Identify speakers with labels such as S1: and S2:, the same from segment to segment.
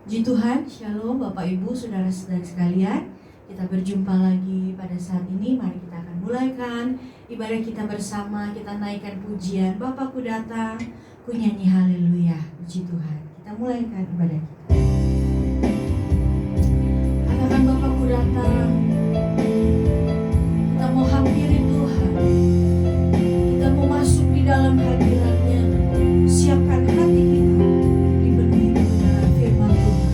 S1: Puji Tuhan, Shalom Bapak Ibu, Saudara-saudara sekalian. Kita berjumpa lagi pada saat ini. Mari kita akan mulaikan ibadah kita bersama. Kita naikkan pujian Bapakku datang, ku nyanyi haleluya. Puji Tuhan. Kita mulaikan ibadah kita. Katakan Bapakku datang. Kita mau hampiri Tuhan. Kita mau masuk di dalam hadirat-Nya. Siapkan hati kita dipenuhi kebenaran firman Tuhan.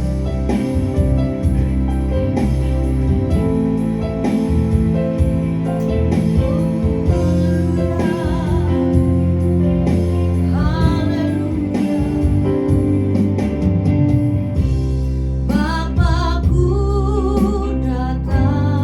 S1: Bapakku datang.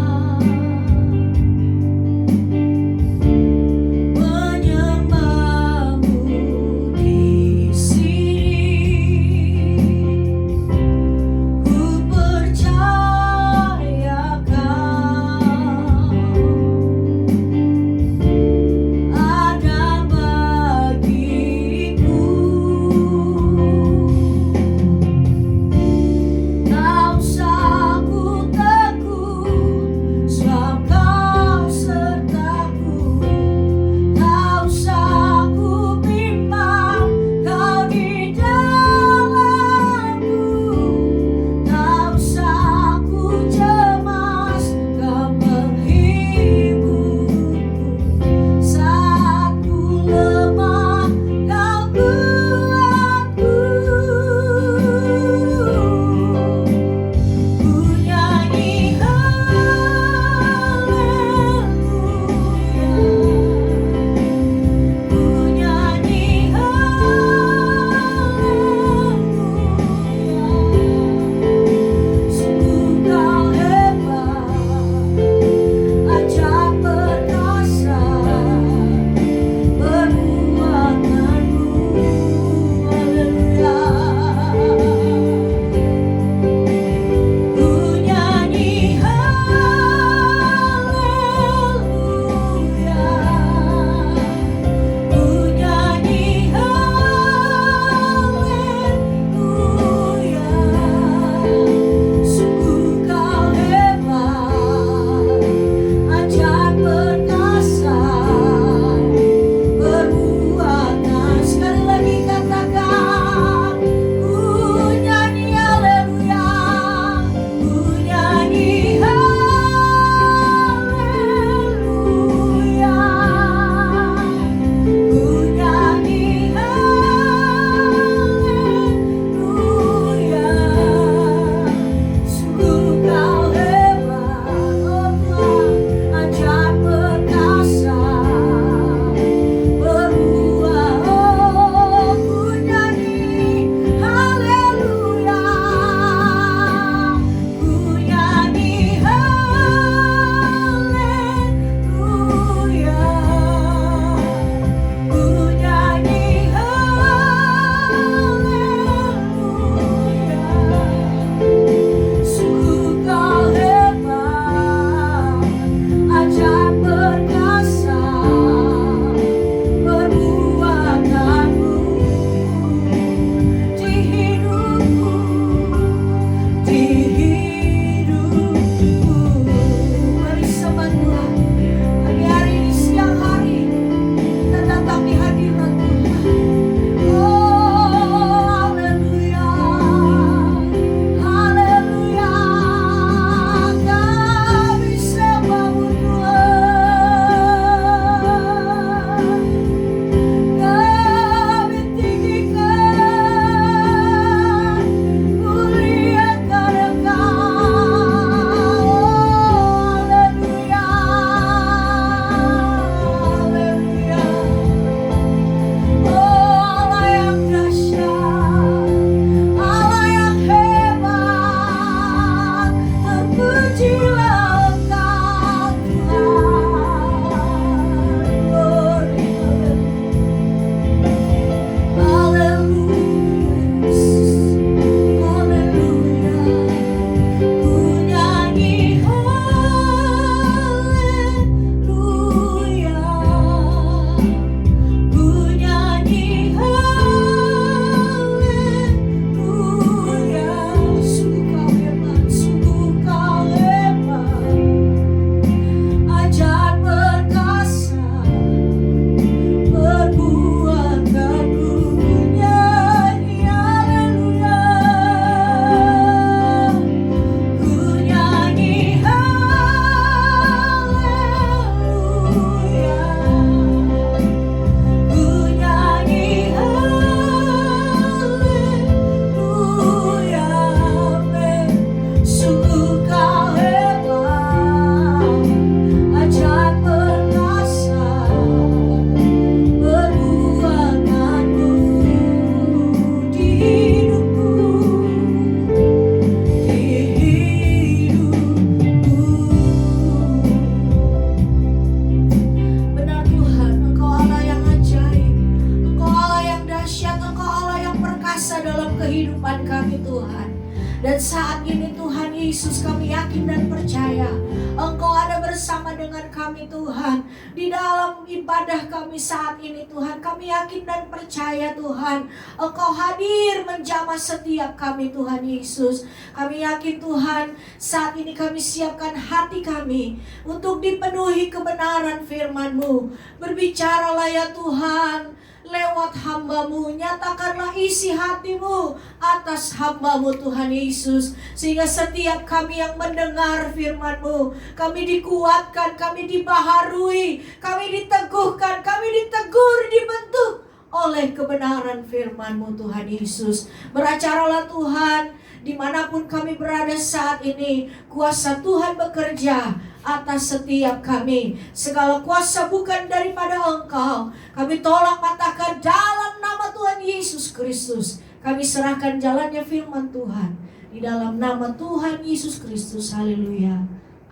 S1: berkuasa dalam kehidupan kami Tuhan. Dan saat ini Tuhan Yesus, kami yakin dan percaya Engkau ada bersama dengan kami Tuhan. Di dalam ibadah kami saat ini Tuhan, kami yakin dan percaya Tuhan Engkau hadir menjamah setiap kami Tuhan Yesus. Kami yakin Tuhan, saat ini kami siapkan hati kami untuk dipenuhi kebenaran firman-Mu. Berbicaralah ya Tuhan lewat hamba-Mu, nyatakanlah isi hati-Mu atas hamba-Mu Tuhan Yesus, sehingga setiap kami yang mendengar firman-Mu, kami dikuatkan, kami dibaharui, kami diteguhkan, kami ditegur, dibentuk oleh kebenaran firman-Mu Tuhan Yesus. Beracaralah Tuhan, dimanapun kami berada saat ini, kuasa Tuhan bekerja atas setiap kami. Segala kuasa bukan daripada Engkau. Kami tolak patahkan dalam nama Tuhan Yesus Kristus. Kami serahkan jalannya firman Tuhan di dalam nama Tuhan Yesus Kristus. Haleluya.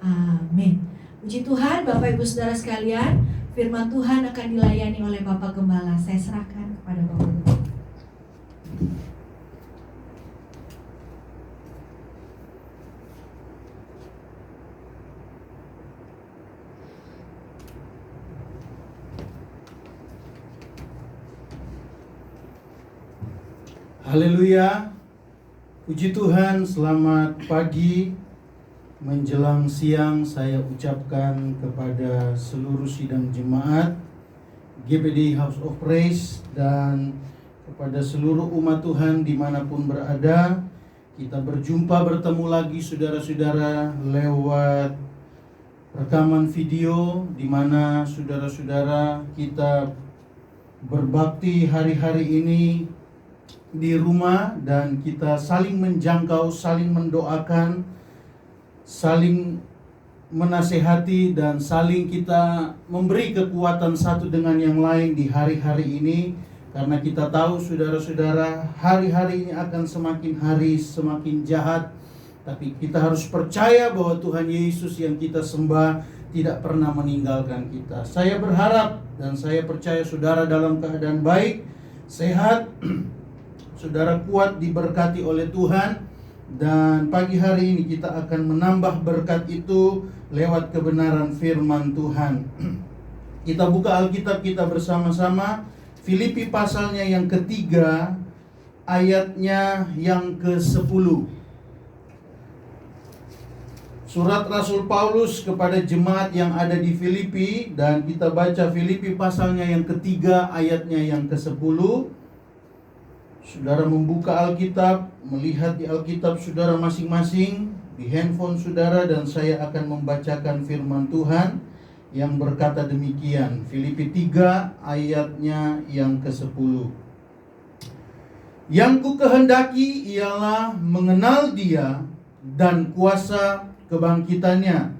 S1: Amin. Puji Tuhan, Bapak Ibu Saudara sekalian, firman Tuhan akan dilayani oleh Bapak Gembala. Saya serahkan kepada Bapak Gembala.
S2: Haleluya, puji Tuhan, selamat pagi menjelang siang saya ucapkan kepada seluruh sidang jemaat GBD House of Praise dan kepada seluruh umat Tuhan dimanapun berada. Kita berjumpa bertemu lagi saudara-saudara lewat rekaman video di mana saudara-saudara kita berbakti hari-hari ini di rumah dan kita saling menjangkau, saling mendoakan, saling menasehati dan saling kita memberi kekuatan satu dengan yang lain di hari-hari ini, karena kita tahu saudara-saudara hari-hari ini akan semakin hari semakin jahat, tapi kita harus percaya bahwa Tuhan Yesus yang kita sembah tidak pernah meninggalkan kita. Saya berharap dan saya percaya saudara dalam keadaan baik, sehat, saudara kuat, diberkati oleh Tuhan. Dan pagi hari ini kita akan menambah berkat itu lewat kebenaran firman Tuhan. Kita buka Alkitab kita bersama-sama, Filipi pasalnya yang ketiga, ayatnya yang ke-10. Surat Rasul Paulus kepada jemaat yang ada di Filipi, dan kita baca Filipi pasalnya yang ketiga, ayatnya yang ke-10. Saudara membuka Alkitab, melihat di Alkitab saudara masing-masing, di handphone saudara, dan saya akan membacakan firman Tuhan yang berkata demikian. Filipi 3 ayatnya yang ke-10. Yang ku kehendaki ialah mengenal Dia dan kuasa kebangkitannya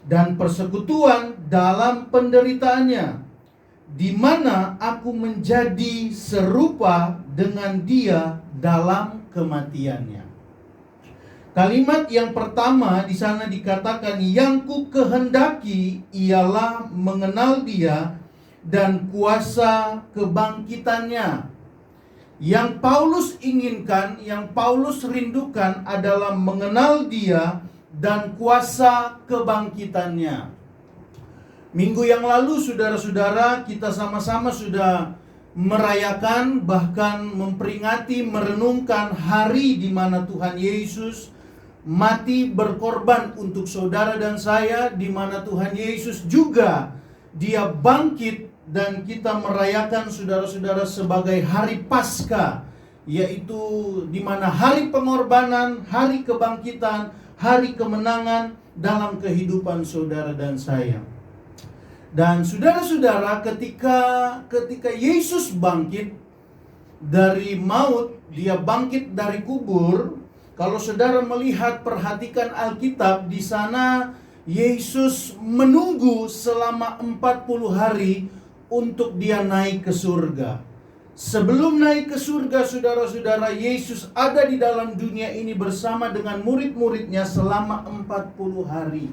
S2: dan persekutuan dalam penderitaannya, di mana aku menjadi serupa dengan Dia dalam kematiannya. Kalimat yang pertama di sana dikatakan yang ku kehendaki ialah mengenal Dia dan kuasa kebangkitannya. Yang Paulus inginkan, yang Paulus rindukan adalah mengenal Dia dan kuasa kebangkitannya. Minggu yang lalu saudara-saudara kita sama-sama sudah merayakan, bahkan memperingati, merenungkan hari di mana Tuhan Yesus mati berkorban untuk saudara dan saya, di mana Tuhan Yesus juga Dia bangkit, dan kita merayakan saudara-saudara sebagai hari Paskah, yaitu di mana hari pengorbanan, hari kebangkitan, hari kemenangan dalam kehidupan saudara dan saya. Dan saudara-saudara, ketika Yesus bangkit dari maut, Dia bangkit dari kubur. Kalau saudara melihat, perhatikan Alkitab, di sana Yesus menunggu selama 40 hari untuk Dia naik ke surga. Sebelum naik ke surga, saudara-saudara, Yesus ada di dalam dunia ini bersama dengan murid-muridnya selama 40 hari.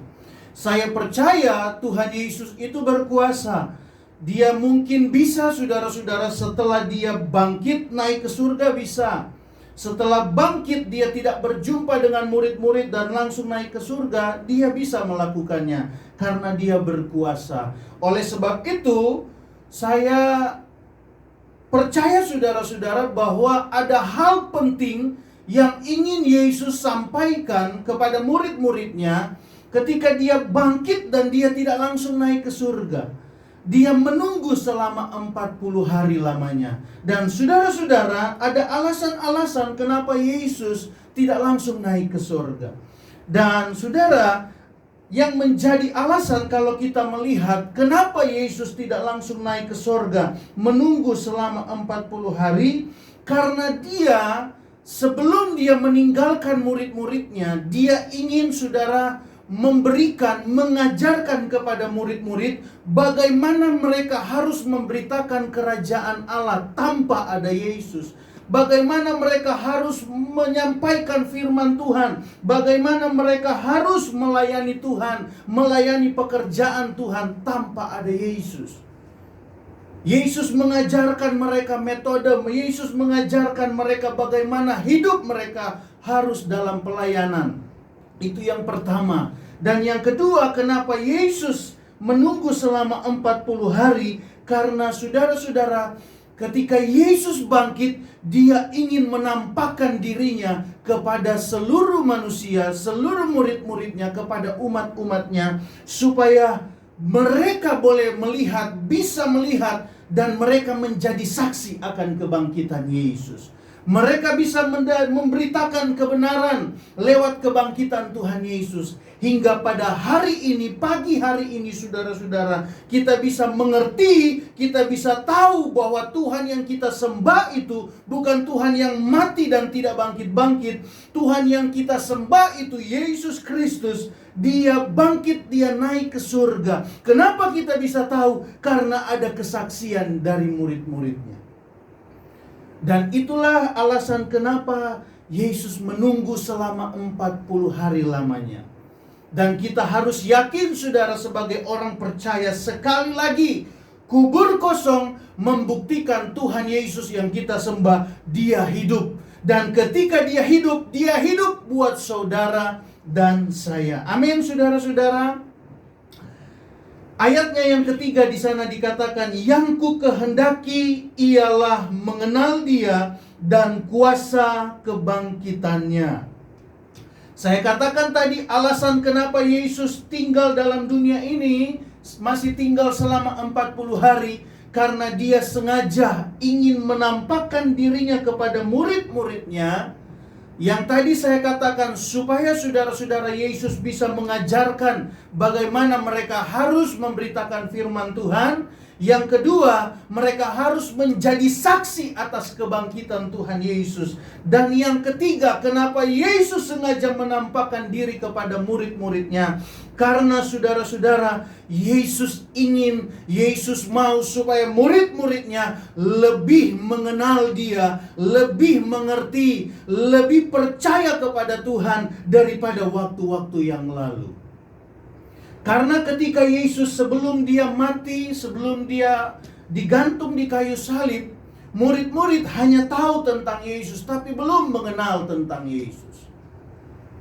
S2: Saya percaya Tuhan Yesus itu berkuasa. Dia mungkin bisa, saudara-saudara, setelah dia bangkit naik ke surga bisa. Setelah bangkit dia tidak berjumpa dengan murid-murid dan langsung naik ke surga, dia bisa melakukannya karena dia berkuasa. Oleh sebab itu, saya percaya saudara-saudara bahwa ada hal penting yang ingin Yesus sampaikan kepada murid-muridnya ketika dia bangkit dan dia tidak langsung naik ke surga. Dia menunggu selama 40 hari lamanya. Dan saudara-saudara, ada alasan-alasan kenapa Yesus tidak langsung naik ke surga. Dan saudara, yang menjadi alasan kalau kita melihat kenapa Yesus tidak langsung naik ke surga, menunggu selama 40 hari, karena dia sebelum dia meninggalkan murid-muridnya, dia ingin saudara mengajarkan kepada murid-murid bagaimana mereka harus memberitakan kerajaan Allah tanpa ada Yesus. Bagaimana mereka harus menyampaikan firman Tuhan. Bagaimana mereka harus melayani Tuhan, melayani pekerjaan Tuhan tanpa ada Yesus. Yesus mengajarkan mereka metode, Yesus mengajarkan mereka bagaimana hidup mereka harus dalam pelayanan. Itu yang pertama. Dan yang kedua, kenapa Yesus menunggu selama 40 hari? Karena saudara-saudara, ketika Yesus bangkit, dia ingin menampakkan dirinya kepada seluruh manusia, seluruh murid-muridnya, kepada umat-umatnya, supaya mereka boleh melihat, bisa melihat, dan mereka menjadi saksi akan kebangkitan Yesus. Mereka bisa memberitakan kebenaran lewat kebangkitan Tuhan Yesus. Hingga pada hari ini, pagi hari ini, saudara-saudara, kita bisa mengerti, kita bisa tahu bahwa Tuhan yang kita sembah itu bukan Tuhan yang mati dan tidak bangkit-bangkit. Tuhan yang kita sembah itu Yesus Kristus. Dia bangkit, dia naik ke surga. Kenapa kita bisa tahu? Karena ada kesaksian dari murid-muridnya. Dan itulah alasan kenapa Yesus menunggu selama 40 hari lamanya. Dan kita harus yakin, saudara, sebagai orang percaya, sekali lagi, kubur kosong membuktikan Tuhan Yesus yang kita sembah, dia hidup. Dan ketika dia hidup buat saudara dan saya. Amin, saudara-saudara. Ayatnya yang ketiga di sana dikatakan, yang ku kehendaki ialah mengenal dia dan kuasa kebangkitannya. Saya katakan tadi alasan kenapa Yesus tinggal dalam dunia ini, masih tinggal selama 40 hari, karena dia sengaja ingin menampakkan dirinya kepada murid-muridnya. Yang tadi saya katakan, supaya saudara-saudara Yesus bisa mengajarkan bagaimana mereka harus memberitakan firman Tuhan. Yang kedua, mereka harus menjadi saksi atas kebangkitan Tuhan Yesus. Dan yang ketiga, kenapa Yesus sengaja menampakkan diri kepada murid-muridnya? Karena saudara-saudara, Yesus mau supaya murid-muridnya lebih mengenal dia, lebih mengerti, lebih percaya kepada Tuhan daripada waktu-waktu yang lalu. Karena ketika Yesus sebelum dia mati, sebelum dia digantung di kayu salib, murid-murid hanya tahu tentang Yesus, tapi belum mengenal tentang Yesus.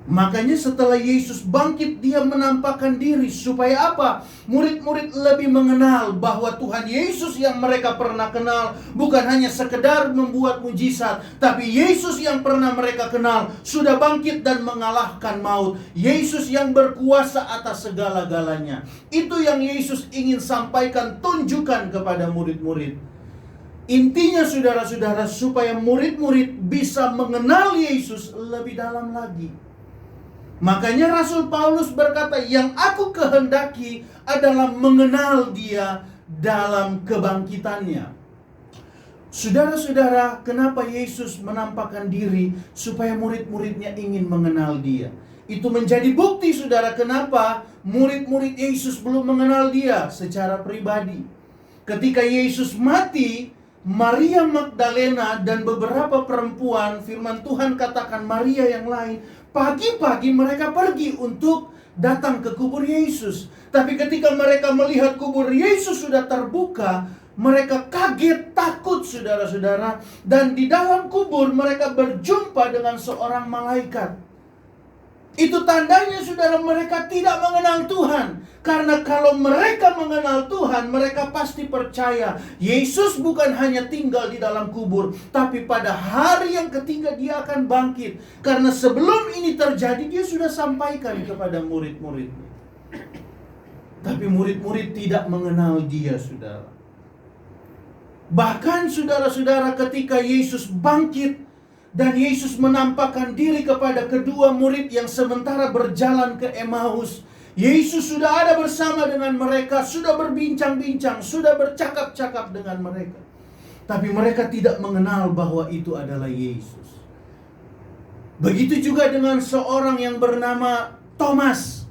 S2: Makanya setelah Yesus bangkit, dia menampakkan diri. Supaya apa? Murid-murid lebih mengenal bahwa Tuhan Yesus yang mereka pernah kenal bukan hanya sekedar membuat mujizat, tapi Yesus yang pernah mereka kenal sudah bangkit dan mengalahkan maut. Yesus yang berkuasa atas segala-galanya. Itu yang Yesus ingin sampaikan, tunjukkan kepada murid-murid. Intinya saudara-saudara, supaya murid-murid bisa mengenal Yesus lebih dalam lagi. Makanya Rasul Paulus berkata, yang aku kehendaki adalah mengenal dia dalam kebangkitannya. Saudara-saudara, kenapa Yesus menampakkan diri? Supaya murid-muridnya ingin mengenal dia. Itu menjadi bukti, saudara, kenapa murid-murid Yesus belum mengenal dia secara pribadi. Ketika Yesus mati, Maria Magdalena dan beberapa perempuan, firman Tuhan katakan Maria yang lain, pagi-pagi mereka pergi untuk datang ke kubur Yesus. Tapi ketika mereka melihat kubur Yesus sudah terbuka, mereka kaget, takut saudara-saudara. Dan di dalam kubur mereka berjumpa dengan seorang malaikat. Itu tandanya saudara, mereka tidak mengenal Tuhan. Karena kalau mereka mengenal Tuhan, mereka pasti percaya Yesus bukan hanya tinggal di dalam kubur, tapi pada hari yang ketiga dia akan bangkit. Karena sebelum ini terjadi, dia sudah sampaikan kepada murid-muridnya. Tapi murid-murid tidak mengenal dia, saudara. Bahkan saudara-saudara, ketika Yesus bangkit dan Yesus menampakkan diri kepada kedua murid yang sementara berjalan ke Emmaus, Yesus sudah ada bersama dengan mereka, sudah berbincang-bincang, sudah bercakap-cakap dengan mereka. Tapi mereka tidak mengenal bahwa itu adalah Yesus. Begitu juga dengan seorang yang bernama Thomas.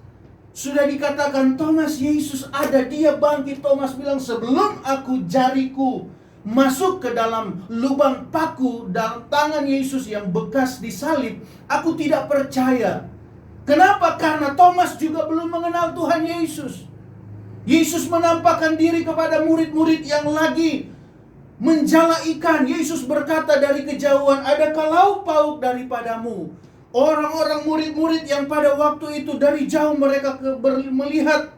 S2: Sudah dikatakan, Thomas, Yesus ada, dia bangkit. Thomas bilang, sebelum aku jariku masuk ke dalam lubang paku dalam tangan Yesus yang bekas disalib, aku tidak percaya. Kenapa? Karena Thomas juga belum mengenal Tuhan Yesus. Yesus menampakkan diri kepada murid-murid yang lagi menjala ikan. Yesus berkata dari kejauhan, adakah lauk pauk daripadamu? Orang-orang murid-murid yang pada waktu itu dari jauh mereka melihat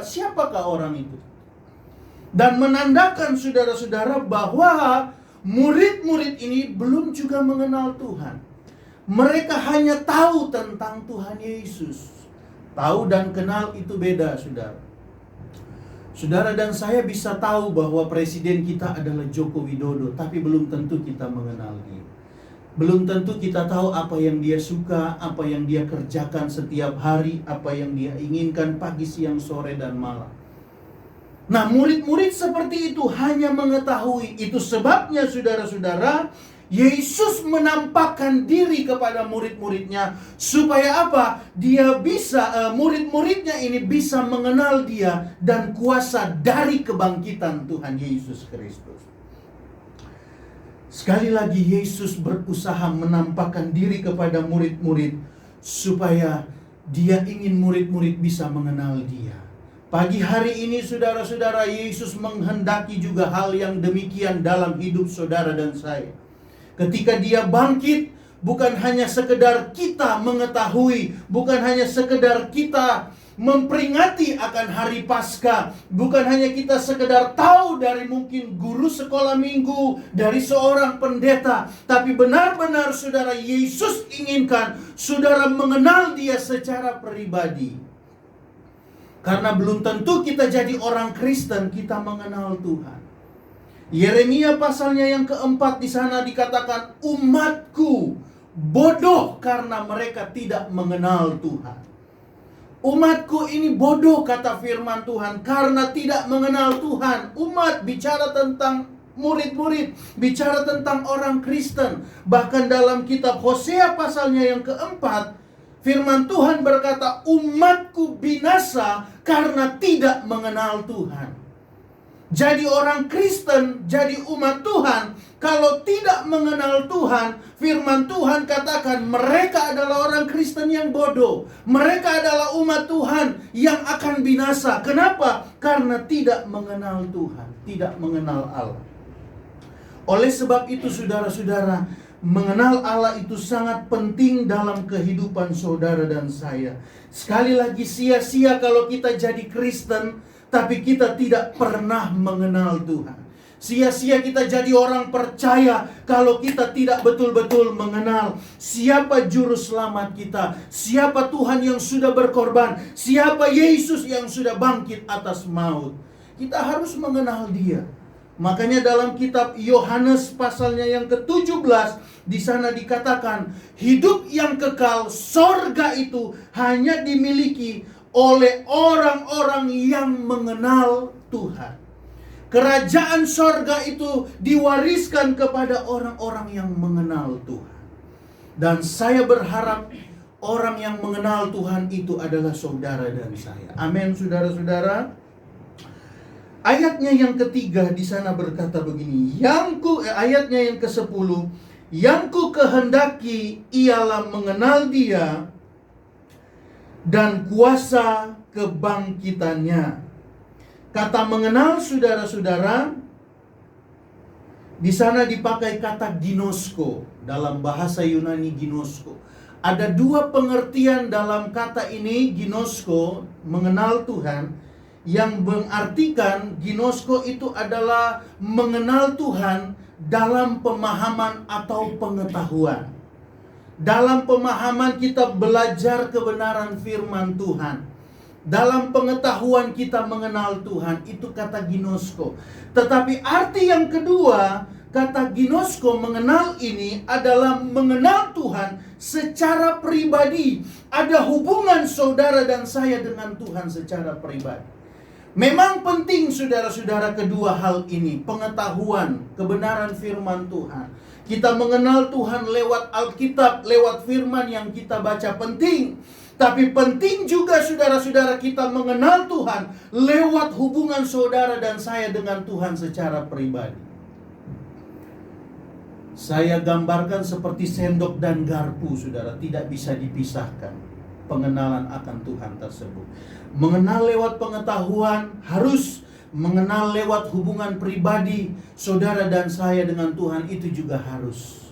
S2: siapakah orang itu? Dan menandakan saudara-saudara bahwa murid-murid ini belum juga mengenal Tuhan. Mereka hanya tahu tentang Tuhan Yesus. Tahu dan kenal itu beda, saudara. Saudara dan saya bisa tahu bahwa presiden kita adalah Joko Widodo, tapi belum tentu kita mengenal dia. Belum tentu kita tahu apa yang dia suka, apa yang dia kerjakan setiap hari, apa yang dia inginkan pagi, siang, sore, dan malam. Nah, murid-murid seperti itu hanya mengetahui. Itu sebabnya saudara-saudara, Yesus menampakkan diri kepada murid-muridnya supaya apa? Dia bisa, murid-muridnya ini bisa mengenal dia dan kuasa dari kebangkitan Tuhan Yesus Kristus. Sekali lagi Yesus berusaha menampakkan diri kepada murid-murid supaya dia ingin murid-murid bisa mengenal dia. Pagi hari ini saudara-saudara, Yesus menghendaki juga hal yang demikian dalam hidup saudara dan saya. Ketika dia bangkit, bukan hanya sekedar kita mengetahui, bukan hanya sekedar kita memperingati akan hari Paskah, bukan hanya kita sekedar tahu dari mungkin guru sekolah minggu, dari seorang pendeta, tapi benar-benar saudara, Yesus inginkan saudara mengenal dia secara pribadi. Karena belum tentu kita jadi orang Kristen, kita mengenal Tuhan. Yeremia pasalnya yang keempat di sana dikatakan, umatku bodoh karena mereka tidak mengenal Tuhan. Umatku ini bodoh, kata firman Tuhan, karena tidak mengenal Tuhan. Umat bicara tentang murid-murid, bicara tentang orang Kristen. Bahkan dalam kitab Hosea pasalnya yang keempat, firman Tuhan berkata, umatku binasa karena tidak mengenal Tuhan. Jadi orang Kristen, jadi umat Tuhan, kalau tidak mengenal Tuhan, firman Tuhan katakan mereka adalah orang Kristen yang bodoh. Mereka adalah umat Tuhan yang akan binasa. Kenapa? Karena tidak mengenal Tuhan, tidak mengenal Allah. Oleh sebab itu saudara-saudara, mengenal Allah itu sangat penting dalam kehidupan saudara dan saya. Sekali lagi, sia-sia kalau kita jadi Kristen tapi kita tidak pernah mengenal Tuhan. Sia-sia kita jadi orang percaya kalau kita tidak betul-betul mengenal siapa juru selamat kita, siapa Tuhan yang sudah berkorban, siapa Yesus yang sudah bangkit atas maut. Kita harus mengenal dia. Makanya dalam kitab Yohanes pasalnya yang ke-17, di sana dikatakan hidup yang kekal sorga itu hanya dimiliki oleh orang-orang yang mengenal Tuhan. Kerajaan sorga itu diwariskan kepada orang-orang yang mengenal Tuhan. Dan saya berharap orang yang mengenal Tuhan itu adalah saudara dan saya. Amin, saudara-saudara. Ayatnya yang ketiga di sana berkata begini, ayatnya yang ke-10, yang ku kehendaki ialah mengenal dia dan kuasa kebangkitannya. Kata mengenal, saudara-saudara, di sana dipakai kata ginosko. Dalam bahasa Yunani ginosko. Ada dua pengertian dalam kata ini ginosko, mengenal Tuhan, yang mengartikan ginosko itu adalah mengenal Tuhan dalam pemahaman atau pengetahuan. Dalam pemahaman kita belajar kebenaran firman Tuhan. Dalam pengetahuan kita mengenal Tuhan, itu kata ginosko. Tetapi arti yang kedua, kata ginosko mengenal ini adalah mengenal Tuhan secara pribadi. Ada hubungan saudara dan saya dengan Tuhan secara pribadi. Memang penting saudara-saudara kedua hal ini, pengetahuan, kebenaran firman Tuhan. Kita mengenal Tuhan lewat Alkitab, lewat firman yang kita baca, penting. Tapi penting juga saudara-saudara kita mengenal Tuhan lewat hubungan saudara dan saya dengan Tuhan secara pribadi. Saya gambarkan seperti sendok dan garpu, saudara, tidak bisa dipisahkan pengenalan akan Tuhan tersebut. Mengenal lewat pengetahuan, harus mengenal lewat hubungan pribadi saudara dan saya dengan Tuhan, itu juga harus.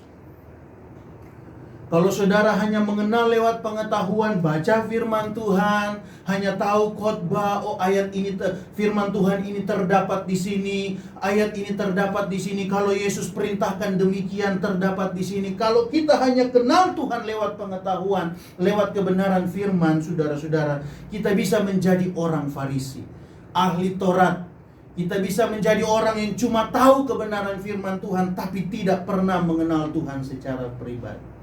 S2: Kalau saudara hanya mengenal lewat pengetahuan, baca firman Tuhan, hanya tahu khotbah, oh ayat ini firman Tuhan ini terdapat di sini, ayat ini terdapat di sini, kalau Yesus perintahkan demikian terdapat di sini. Kalau kita hanya kenal Tuhan lewat pengetahuan, lewat kebenaran firman, saudara-saudara, kita bisa menjadi orang Farisi, ahli Taurat. Kita bisa menjadi orang yang cuma tahu kebenaran firman Tuhan, tapi tidak pernah mengenal Tuhan secara pribadi.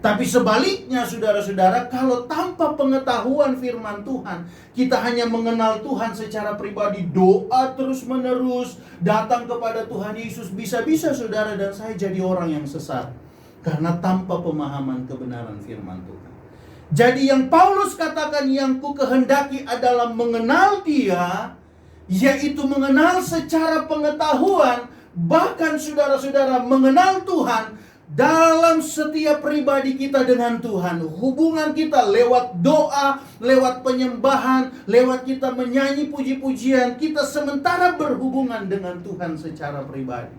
S2: Tapi sebaliknya saudara-saudara, kalau tanpa pengetahuan firman Tuhan, kita hanya mengenal Tuhan secara pribadi, doa terus-menerus, datang kepada Tuhan Yesus, bisa-bisa saudara dan saya jadi orang yang sesat. Karena tanpa pemahaman kebenaran firman Tuhan. Jadi yang Paulus katakan yang ku kehendaki adalah mengenal Dia, yaitu mengenal secara pengetahuan, bahkan saudara-saudara mengenal Tuhan dalam setiap pribadi kita dengan Tuhan. Hubungan kita lewat doa, lewat penyembahan, lewat kita menyanyi puji-pujian, kita sementara berhubungan dengan Tuhan secara pribadi.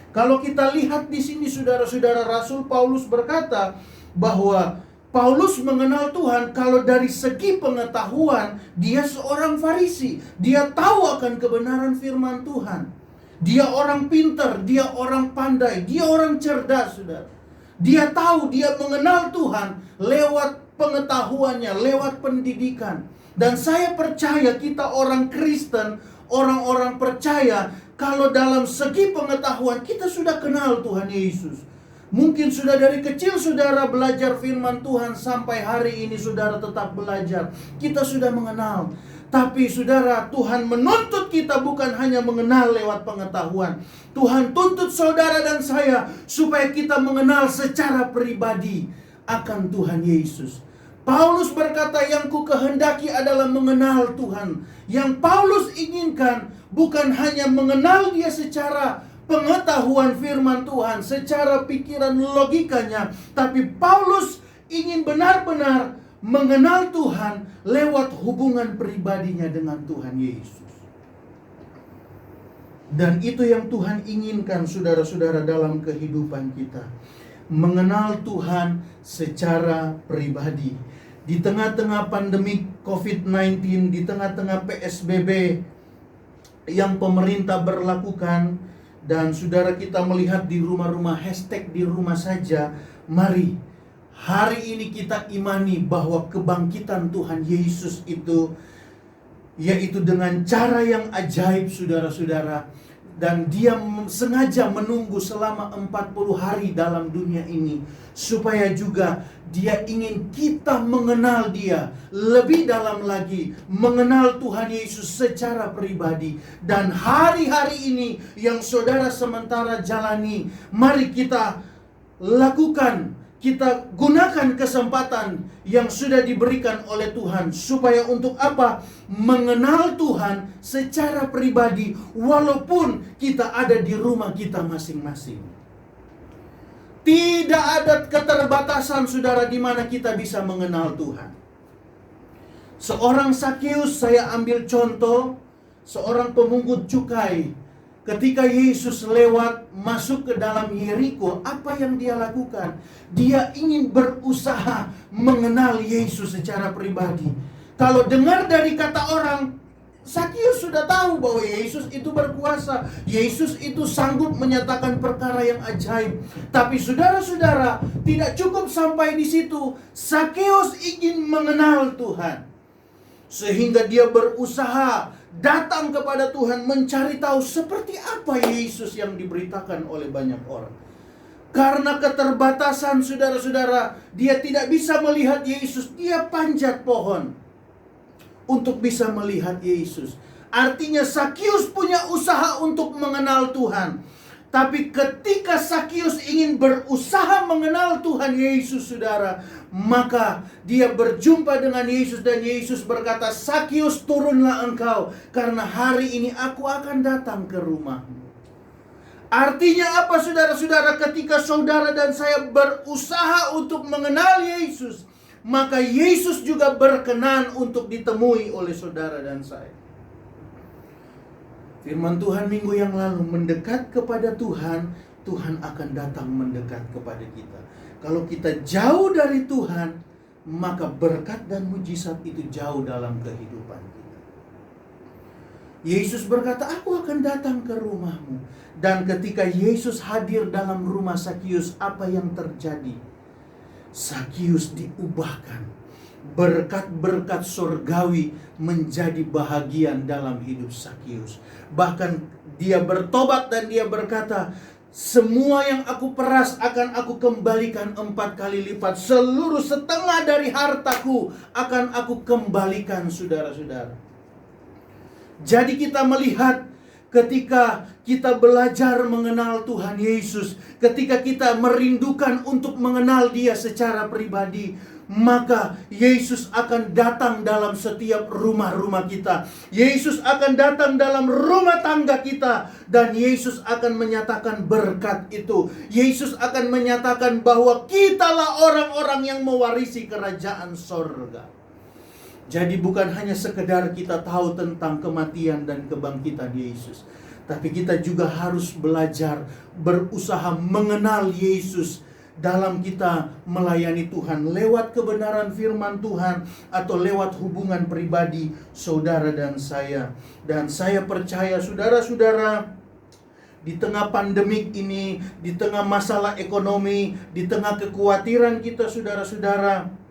S2: Kalau kita lihat di sini saudara-saudara, Rasul Paulus berkata bahwa Paulus mengenal Tuhan kalau dari segi pengetahuan, dia seorang Farisi. Dia tahu akan kebenaran firman Tuhan. Dia orang pintar, dia orang pandai, dia orang cerdas, saudara. Dia tahu, dia mengenal Tuhan lewat pengetahuannya, lewat pendidikan. Dan saya percaya kita orang Kristen, orang-orang percaya, kalau dalam segi pengetahuan kita sudah kenal Tuhan Yesus. Mungkin sudah dari kecil saudara belajar firman Tuhan, sampai hari ini saudara tetap belajar. Kita sudah mengenal. Tapi saudara, Tuhan menuntut kita bukan hanya mengenal lewat pengetahuan. Tuhan tuntut saudara dan saya supaya kita mengenal secara pribadi akan Tuhan Yesus. Paulus berkata, yang ku kehendaki adalah mengenal Tuhan. Yang Paulus inginkan bukan hanya mengenal Dia secara pengetahuan firman Tuhan, secara pikiran logikanya, tapi Paulus ingin benar-benar mengenal Tuhan lewat hubungan pribadinya dengan Tuhan Yesus. Dan itu yang Tuhan inginkan saudara-saudara dalam kehidupan kita. Mengenal Tuhan secara pribadi. Di tengah-tengah pandemi COVID-19, di tengah-tengah PSBB yang pemerintah berlakukan, dan saudara kita melihat di rumah-rumah, hashtag di rumah saja, mari hari ini kita imani bahwa kebangkitan Tuhan Yesus itu, yaitu dengan cara yang ajaib saudara-saudara. Dan Dia sengaja menunggu selama 40 hari dalam dunia ini, supaya juga Dia ingin kita mengenal Dia lebih dalam lagi, mengenal Tuhan Yesus secara pribadi. Dan hari-hari ini yang saudara sementara jalani, mari kita lakukan, kita gunakan kesempatan yang sudah diberikan oleh Tuhan. Supaya untuk apa? Mengenal Tuhan secara pribadi, walaupun kita ada di rumah kita masing-masing. Tidak ada keterbatasan saudara di mana kita bisa mengenal Tuhan. Seorang Sakeus, saya ambil contoh, seorang pemungut cukai. Ketika Yesus lewat masuk ke dalam Yeriko, apa yang dia lakukan? Dia ingin berusaha mengenal Yesus secara pribadi. Kalau dengar dari kata orang, Sakeus sudah tahu bahwa Yesus itu berkuasa. Yesus itu sanggup menyatakan perkara yang ajaib. Tapi saudara-saudara, tidak cukup sampai di situ. Sakeus ingin mengenal Tuhan. Sehingga dia berusaha datang kepada Tuhan, mencari tahu seperti apa Yesus yang diberitakan oleh banyak orang. Karena keterbatasan saudara-saudara, dia tidak bisa melihat Yesus. Dia panjat pohon untuk bisa melihat Yesus. Artinya Sakeus punya usaha untuk mengenal Tuhan. Tapi ketika Sakeus ingin berusaha mengenal Tuhan Yesus, saudara, maka dia berjumpa dengan Yesus dan Yesus berkata, Sakeus, turunlah engkau, karena hari ini aku akan datang ke rumahmu. Artinya apa, saudara-saudara? Ketika saudara dan saya berusaha untuk mengenal Yesus, maka Yesus juga berkenan untuk ditemui oleh saudara dan saya. Firman Tuhan minggu yang lalu, mendekat kepada Tuhan, Tuhan akan datang mendekat kepada kita. Kalau kita jauh dari Tuhan, maka berkat dan mujizat itu jauh dalam kehidupan kita. Yesus berkata, aku akan datang ke rumahmu. Dan ketika Yesus hadir dalam rumah Sakeus, apa yang terjadi? Sakeus diubahkan. Berkat-berkat surgawi menjadi bahagian dalam hidup Sakeus. Bahkan dia bertobat dan dia berkata, semua yang aku peras akan aku kembalikan 4 kali lipat. Seluruh setengah dari hartaku akan aku kembalikan, saudara-saudara. Jadi kita melihat ketika kita belajar mengenal Tuhan Yesus, ketika kita merindukan untuk mengenal Dia secara pribadi, maka Yesus akan datang dalam setiap rumah-rumah kita. Yesus akan datang dalam rumah tangga kita. Dan Yesus akan menyatakan berkat itu. Yesus akan menyatakan bahwa kitalah orang-orang yang mewarisi kerajaan sorga. Jadi bukan hanya sekedar kita tahu tentang kematian dan kebangkitan Yesus, tapi kita juga harus belajar berusaha mengenal Yesus dalam kita melayani Tuhan lewat kebenaran firman Tuhan atau lewat hubungan pribadi saudara dan saya. Dan saya percaya saudara-saudara, di tengah pandemik ini, di tengah masalah ekonomi, di tengah kekhawatiran kita saudara-saudara,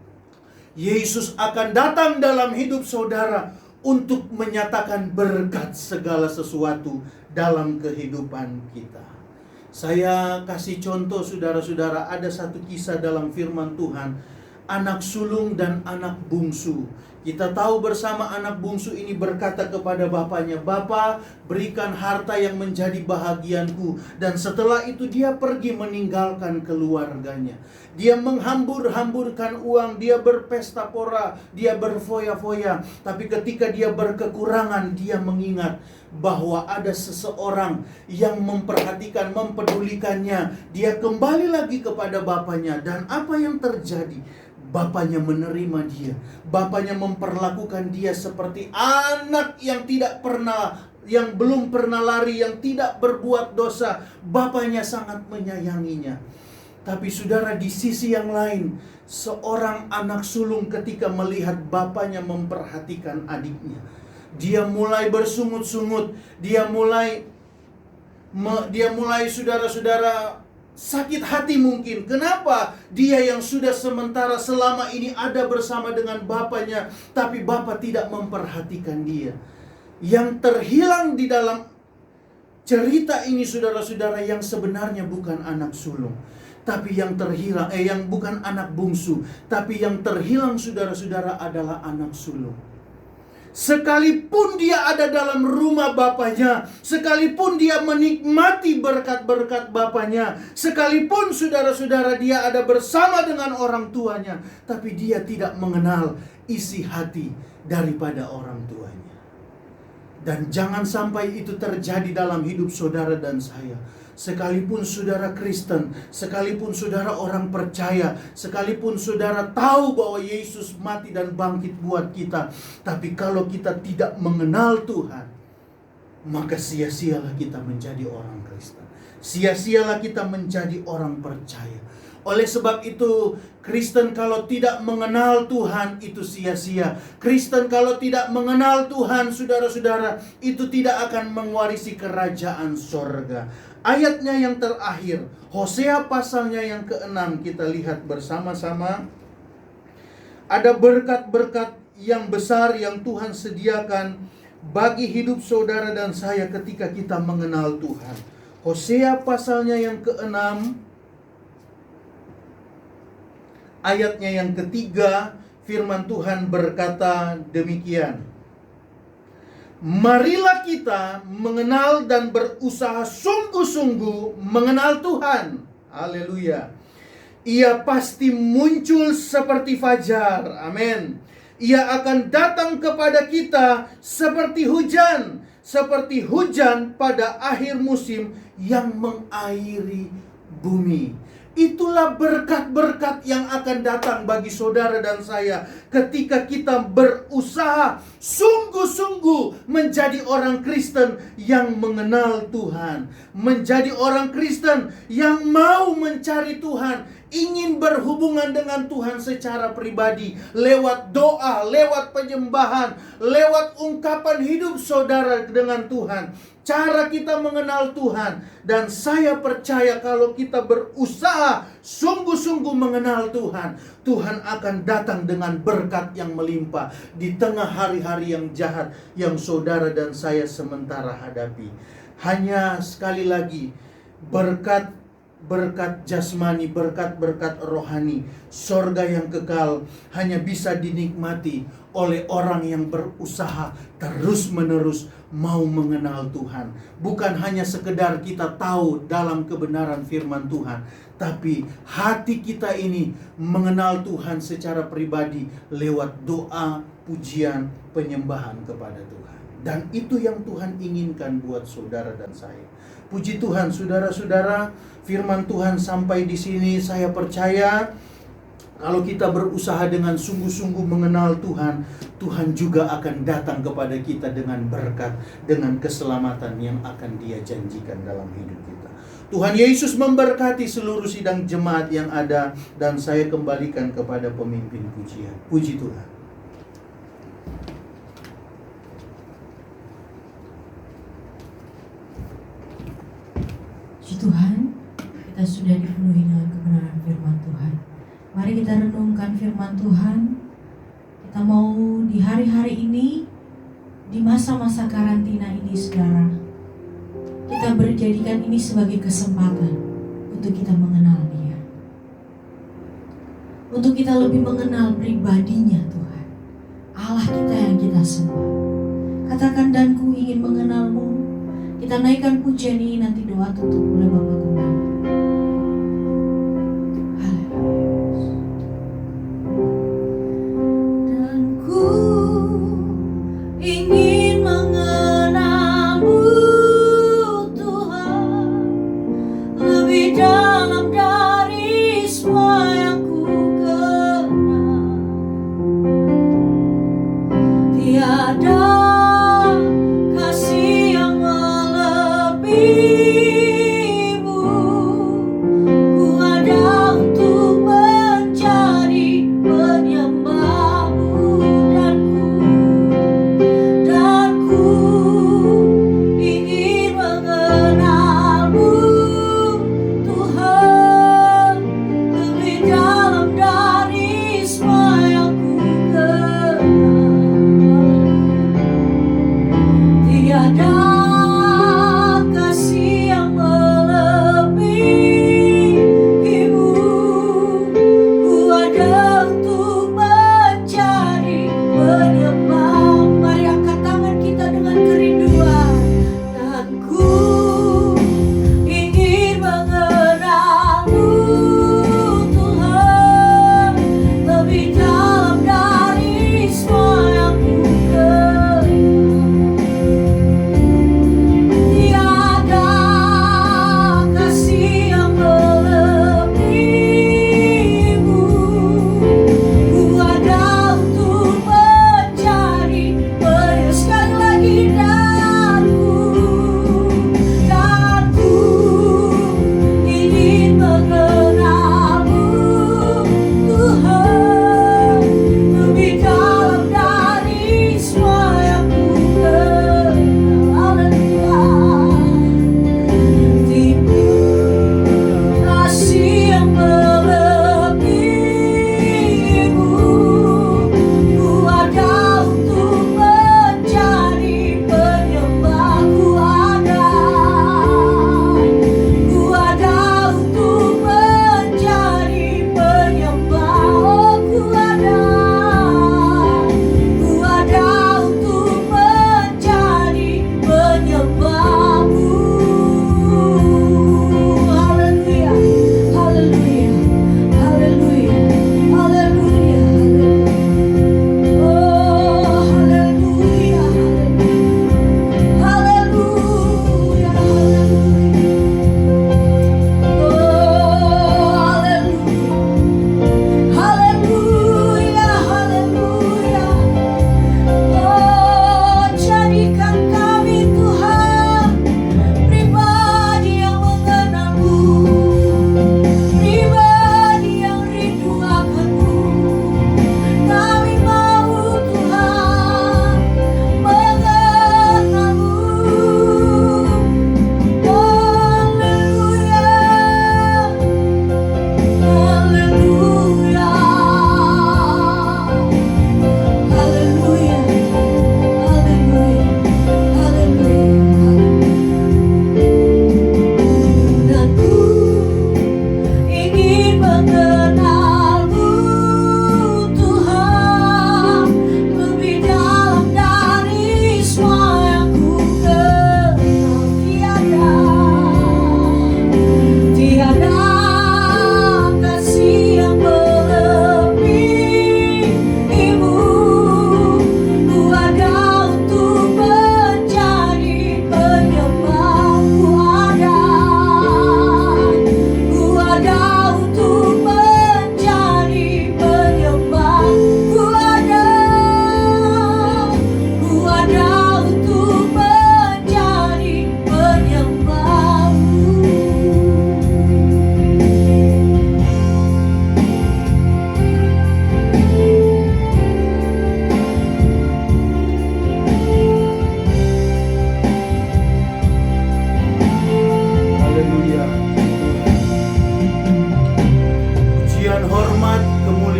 S2: Yesus akan datang dalam hidup saudara untuk menyatakan berkat segala sesuatu dalam kehidupan kita. Saya kasih contoh saudara-saudara, ada satu kisah dalam firman Tuhan, anak sulung dan anak bungsu. Kita tahu bersama anak bungsu ini berkata kepada bapaknya, "Bapa, berikan harta yang menjadi bahagianku." Dan setelah itu dia pergi meninggalkan keluarganya. Dia menghambur-hamburkan uang, dia berpesta pora, dia berfoya-foya. Tapi ketika dia berkekurangan, dia mengingat bahwa ada seseorang yang memperhatikan, mempedulikannya. Dia kembali lagi kepada bapaknya. Dan apa yang terjadi? Bapaknya menerima dia. Bapaknya memperlakukan dia seperti anak yang tidak pernah, yang belum pernah lari, yang tidak berbuat dosa. Bapaknya sangat menyayanginya. Tapi saudara, di sisi yang lain, seorang anak sulung ketika melihat bapaknya memperhatikan adiknya, dia mulai bersungut-sungut. Dia mulai saudara-saudara sakit hati mungkin. Kenapa dia yang sudah sementara selama ini ada bersama dengan bapaknya, tapi bapak tidak memperhatikan dia. Yang terhilang di dalam cerita ini saudara-saudara, yang sebenarnya bukan anak sulung, tapi yang terhilang, yang bukan anak bungsu, tapi yang terhilang saudara-saudara adalah anak sulung. Sekalipun dia ada dalam rumah bapaknya, sekalipun dia menikmati berkat-berkat bapaknya, sekalipun saudara-saudara dia ada bersama dengan orang tuanya, tapi dia tidak mengenal isi hati daripada orang tuanya. Dan jangan sampai itu terjadi dalam hidup saudara dan saya. sekalipun saudara Kristen, sekalipun saudara orang percaya, sekalipun saudara tahu bahwa Yesus mati dan bangkit buat kita, tapi kalau kita tidak mengenal Tuhan, maka sia-sialah kita menjadi orang Kristen. Sia-sialah kita menjadi orang percaya. Oleh sebab itu, Kristen kalau tidak mengenal Tuhan itu sia-sia. Kristen kalau tidak mengenal Tuhan, saudara-saudara, itu tidak akan mewarisi kerajaan sorga. Ayatnya yang terakhir, Hosea pasalnya yang ke-6, kita lihat bersama-sama. Ada berkat-berkat yang besar yang Tuhan sediakan bagi hidup saudara dan saya ketika kita mengenal Tuhan. Hosea pasalnya yang ke-6, ayatnya yang ketiga, firman Tuhan berkata demikian. Marilah kita mengenal dan berusaha sungguh-sungguh mengenal Tuhan. Haleluya. Ia pasti muncul seperti fajar. Amin. Ia akan datang kepada kita seperti hujan pada akhir musim yang mengairi bumi. Itulah berkat-berkat yang akan datang bagi saudara dan saya ketika kita berusaha sungguh-sungguh menjadi orang Kristen yang mengenal Tuhan, menjadi orang Kristen yang mau mencari Tuhan, ingin berhubungan dengan Tuhan secara pribadi, lewat doa, lewat penyembahan, lewat ungkapan hidup saudara dengan Tuhan. Cara kita mengenal Tuhan. Dan saya percaya kalau kita berusaha sungguh-sungguh mengenal Tuhan, Tuhan akan datang dengan berkat yang melimpah di tengah hari-hari yang jahat yang saudara dan saya sementara hadapi. Hanya sekali lagi, berkat jasmani, berkat rohani, sorga yang kekal hanya bisa dinikmati oleh orang yang berusaha terus-menerus mau mengenal Tuhan. Bukan hanya sekedar kita tahu dalam kebenaran firman Tuhan, tapi hati kita ini mengenal Tuhan secara pribadi lewat doa, pujian, penyembahan kepada Tuhan. Dan itu yang Tuhan inginkan buat saudara dan saya. Puji Tuhan, saudara-saudara, firman Tuhan sampai di sini. Saya percaya kalau kita berusaha dengan sungguh-sungguh mengenal Tuhan, Tuhan juga akan datang kepada kita dengan berkat, dengan keselamatan yang akan Dia janjikan dalam hidup kita. Tuhan Yesus memberkati seluruh sidang jemaat yang ada, dan saya kembalikan kepada pemimpin pujian. Puji Tuhan.
S1: Puji Tuhan, kita sudah dipenuhi dengan kebenaran firman Tuhan. Mari kita renungkan firman Tuhan. Kita mau di hari-hari ini, di masa-masa karantina ini, saudara, kita berjadikan ini sebagai kesempatan untuk kita mengenal Dia, untuk kita lebih mengenal pribadinya Tuhan, Allah kita yang kita sembah. Katakan, dan ku ingin mengenal-Mu. Kita naikkan pujian ini, nanti doa tutup oleh Bapak Gembala.
S3: Kasih yang melebihi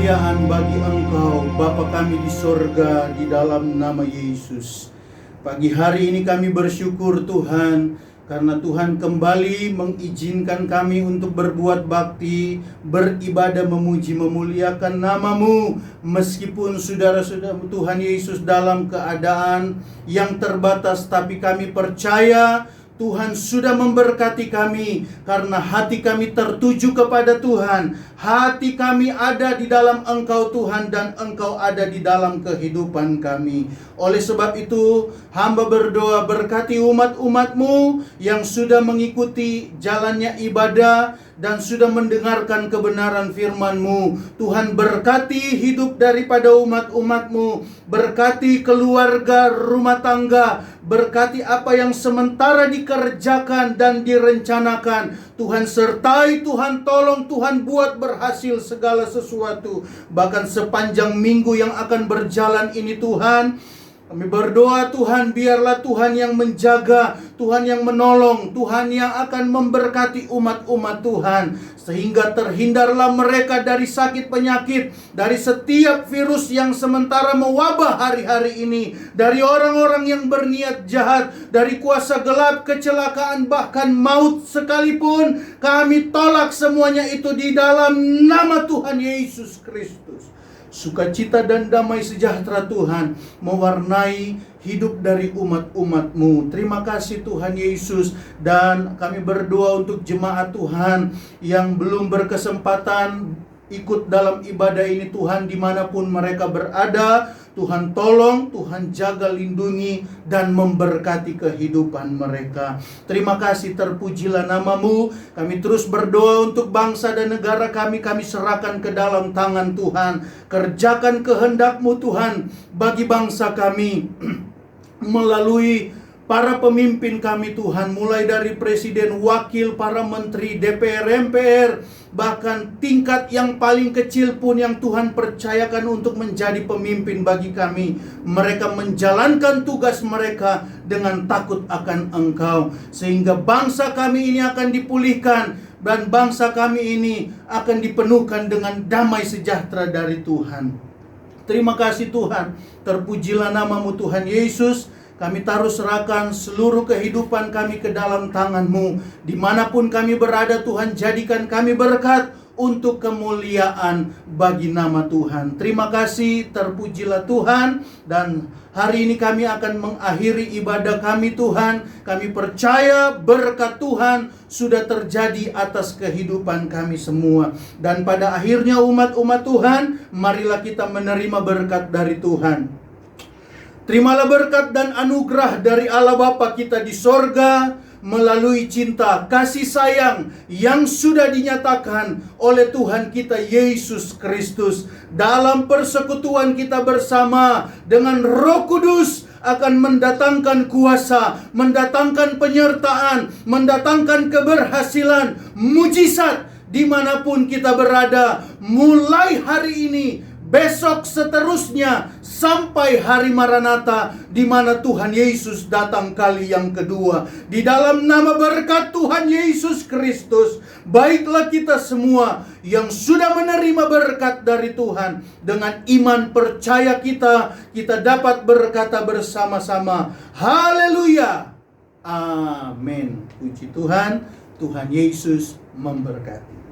S2: kemuliaan bagi Engkau, Bapa kami di sorga, di dalam nama Yesus. Pagi hari ini kami bersyukur Tuhan, karena Tuhan kembali mengizinkan kami untuk berbuat bakti, beribadah, memuji, memuliakan nama-Mu. Meskipun saudara-saudara Tuhan Yesus dalam keadaan yang terbatas, tapi kami percaya Tuhan sudah memberkati kami karena hati kami tertuju kepada Tuhan. Hati kami ada di dalam Engkau Tuhan, dan Engkau ada di dalam kehidupan kami. Oleh sebab itu hamba berdoa, berkati umat-umat-Mu yang sudah mengikuti jalannya ibadah dan sudah mendengarkan kebenaran firman-Mu. Tuhan berkati hidup daripada umat-umat-Mu, berkati keluarga, rumah tangga, berkati apa yang sementara dikerjakan dan direncanakan. Tuhan sertai, Tuhan tolong, Tuhan buat berhasil segala sesuatu. Bahkan sepanjang minggu yang akan berjalan ini Tuhan, kami berdoa Tuhan, biarlah Tuhan yang menjaga, Tuhan yang menolong, Tuhan yang akan memberkati umat-umat Tuhan. Sehingga terhindarlah mereka dari sakit penyakit, dari setiap virus yang sementara mewabah hari-hari ini, dari orang-orang yang berniat jahat, dari kuasa gelap, kecelakaan, bahkan maut sekalipun. Kami tolak semuanya itu di dalam nama Tuhan Yesus Kristus. Sukacita dan damai sejahtera Tuhan mewarnai hidup dari umat-umat-Mu. Terima kasih Tuhan Yesus. Dan kami berdoa untuk jemaat Tuhan yang belum berkesempatan ikut dalam ibadah ini Tuhan, dimanapun mereka berada. Tuhan tolong, Tuhan jaga, lindungi, dan memberkati kehidupan mereka. Terima kasih, terpujilah nama-Mu. Kami terus berdoa untuk bangsa dan negara kami serahkan ke dalam tangan Tuhan. Kerjakan kehendak-Mu Tuhan bagi bangsa kami melalui para pemimpin kami Tuhan, mulai dari presiden, wakil, para menteri, DPR, MPR, bahkan tingkat yang paling kecil pun yang Tuhan percayakan untuk menjadi pemimpin bagi kami. Mereka menjalankan tugas mereka dengan takut akan Engkau, sehingga bangsa kami ini akan dipulihkan, dan bangsa kami ini akan dipenuhkan dengan damai sejahtera dari Tuhan. Terima kasih Tuhan, terpujilah nama-Mu Tuhan Yesus. Kami taruh serahkan seluruh kehidupan kami ke dalam tangan-Mu. Dimanapun kami berada Tuhan, jadikan kami berkat untuk kemuliaan bagi nama Tuhan. Terima kasih, terpujilah Tuhan. Dan hari ini kami akan mengakhiri ibadah kami Tuhan. Kami percaya berkat Tuhan sudah terjadi atas kehidupan kami semua. Dan pada akhirnya umat-umat Tuhan, marilah kita menerima berkat dari Tuhan. Terimalah berkat dan anugerah dari Allah Bapa kita di sorga melalui cinta, kasih sayang yang sudah dinyatakan oleh Tuhan kita Yesus Kristus. Dalam persekutuan kita bersama dengan Roh Kudus akan mendatangkan kuasa, mendatangkan penyertaan, mendatangkan keberhasilan, mujizat dimanapun kita berada. Mulai hari ini, besok seterusnya, sampai hari Maranatha, di mana Tuhan Yesus datang kali yang kedua. Di dalam nama berkat Tuhan Yesus Kristus, baiklah kita semua yang sudah menerima berkat dari Tuhan, dengan iman percaya kita dapat berkata bersama-sama, haleluya, amin. Puji Tuhan, Tuhan Yesus memberkati.